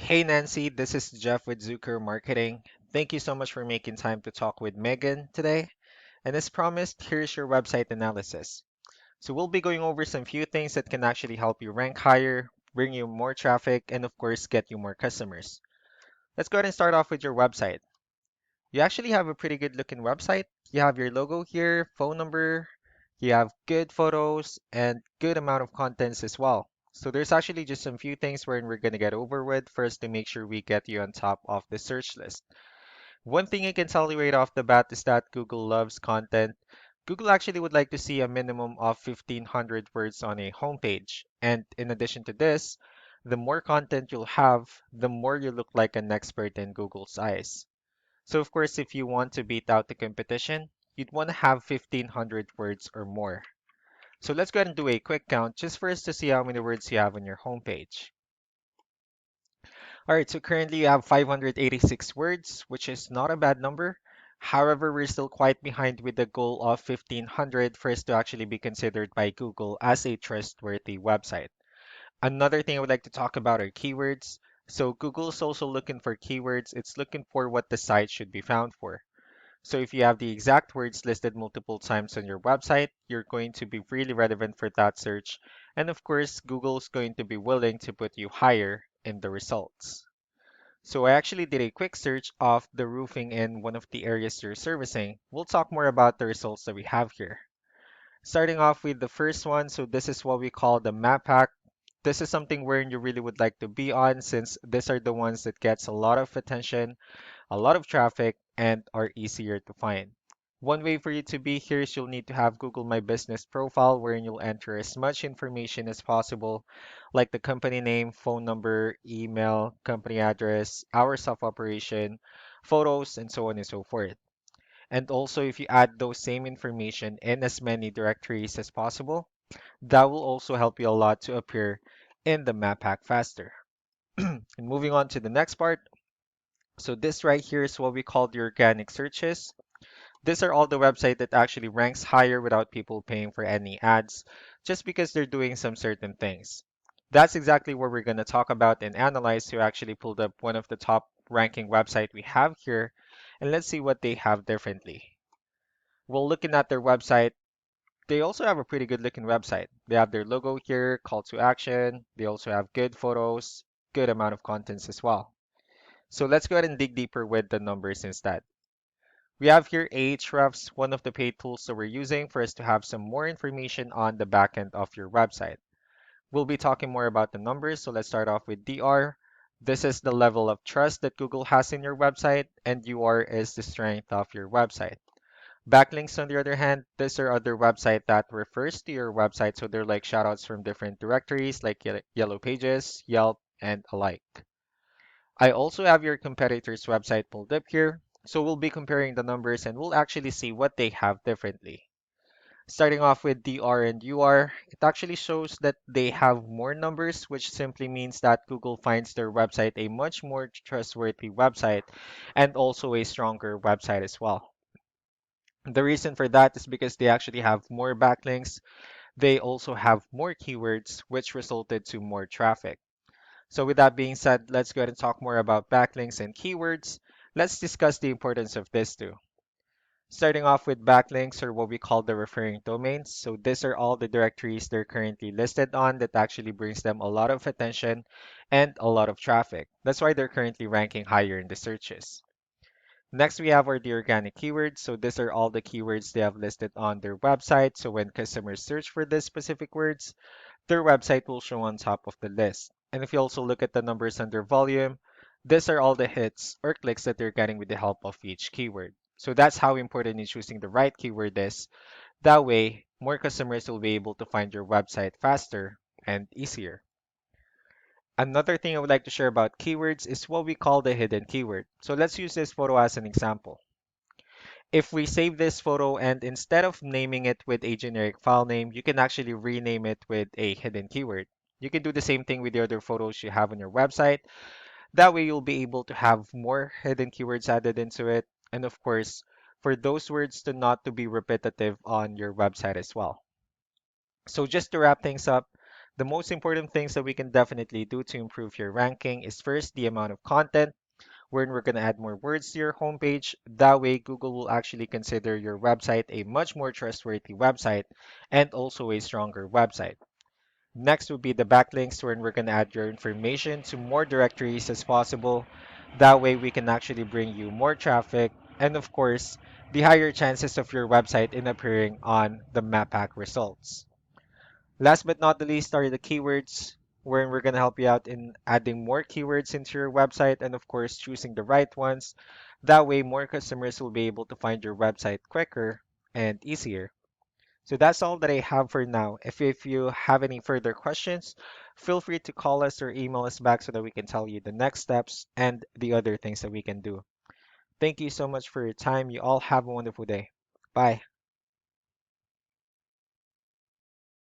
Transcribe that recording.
Hey Nancy, this is Jeff with Zucker Marketing. Thank you so much for making time to talk with Megan today. And as promised, here's your website analysis. So we'll be going over some few things that can actually help you rank higher, bring you more traffic, and of course, get you more customers. Let's go ahead and start off with your website. You actually have a pretty good looking website. You have your logo here, phone number, you have good photos, and good amount of contents as well. So there's actually just some few things wherein we're going to get over with first to make sure we get you on top of the search list. One thing I can tell you right off the bat is that Google loves content. Google actually would like to see a minimum of 1,500 words on a homepage. And in addition to this, the more content you'll have, the more you look like an expert in Google's eyes. So of course, if you want to beat out the competition, you'd want to have 1,500 words or more. So let's go ahead and do a quick count just for us to see how many words you have on your homepage. All right, so currently you have 586 words, which is not a bad number. However, we're still quite behind with the goal of 1,500 for us to actually be considered by Google as a trustworthy website. Another thing I would like to talk about are keywords. So Google is also looking for keywords. It's looking for what the site should be found for. So if you have the exact words listed multiple times on your website, you're going to be really relevant for that search. And of course, Google's going to be willing to put you higher in the results. So I actually did a quick search of the roofing in one of the areas you're servicing. We'll talk more about the results that we have here. Starting off with the first one, so this is what we call the map hack. This is something where you really would like to be on since these are the ones that gets a lot of attention, a lot of traffic, and are easier to find. One way for you to be here is you'll need to have Google My Business profile wherein you'll enter as much information as possible, like the company name, phone number, email, company address, hours of operation, photos, and so on and so forth. And also, if you add those same information in as many directories as possible, that will also help you a lot to appear in the map hack faster. And moving on to the next part, so this right here is what we call the organic searches. These are all the website that actually ranks higher without people paying for any ads, just because they're doing some certain things. That's exactly what we're going to talk about and analyze to actually pulled up one of the top ranking website we have here, and let's see what they have differently. Well, looking at their website, they also have a pretty good looking website. They have their logo here, call to action. They also have good photos, good amount of contents as well. So let's go ahead and dig deeper with the numbers instead. We have here Ahrefs, one of the paid tools that we're using for us to have some more information on the backend of your website. We'll be talking more about the numbers, so let's start off with DR. This is the level of trust that Google has in your website, and UR is the strength of your website. Backlinks, on the other hand, these are other website that refers to your website, so they're like shoutouts from different directories like Yellow Pages, Yelp, and alike. I also have your competitor's website pulled up here, so we'll be comparing the numbers and we'll actually see what they have differently. Starting off with DR and UR, it actually shows that they have more numbers, which simply means that Google finds their website a much more trustworthy website and also a stronger website as well. The reason for that is because they actually have more backlinks. They also have more keywords, which resulted to more traffic. So with that being said, let's go ahead and talk more about backlinks and keywords. Let's discuss the importance of this too. Starting off with backlinks, or what we call the referring domains. So these are all the directories they're currently listed on that actually brings them a lot of attention and a lot of traffic. That's why they're currently ranking higher in the searches. Next, we have the organic keywords. So these are all the keywords they have listed on their website. So when customers search for these specific words, their website will show on top of the list. And if you also look at the numbers under volume, these are all the hits or clicks that they're getting with the help of each keyword. So that's how important in choosing the right keyword is. That way, more customers will be able to find your website faster and easier. Another thing I would like to share about keywords is what we call the hidden keyword. So let's use this photo as an example. If we save this photo and instead of naming it with a generic file name, you can actually rename it with a hidden keyword. You can do the same thing with the other photos you have on your website. That way you'll be able to have more hidden keywords added into it. And of course, for those words to not to be repetitive on your website as well. So just to wrap things up, The most important things that we can definitely do to improve your ranking is first the amount of content, wherein we're going to add more words to your homepage. That way, Google will actually consider your website a much more trustworthy website and also a stronger website. Next would be the backlinks, wherein we're going to add your information to more directories as possible. That way, we can actually bring you more traffic and, of course, the higher chances of your website in appearing on the map pack results. Last but not the least are the keywords, wherein we're going to help you out in adding more keywords into your website and, of course, choosing the right ones. That way, more customers will be able to find your website quicker and easier. So that's all that I have for now. If you have any further questions, feel free to call us or email us back so that we can tell you the next steps and the other things that we can do. Thank you so much for your time. You all have a wonderful day. Bye.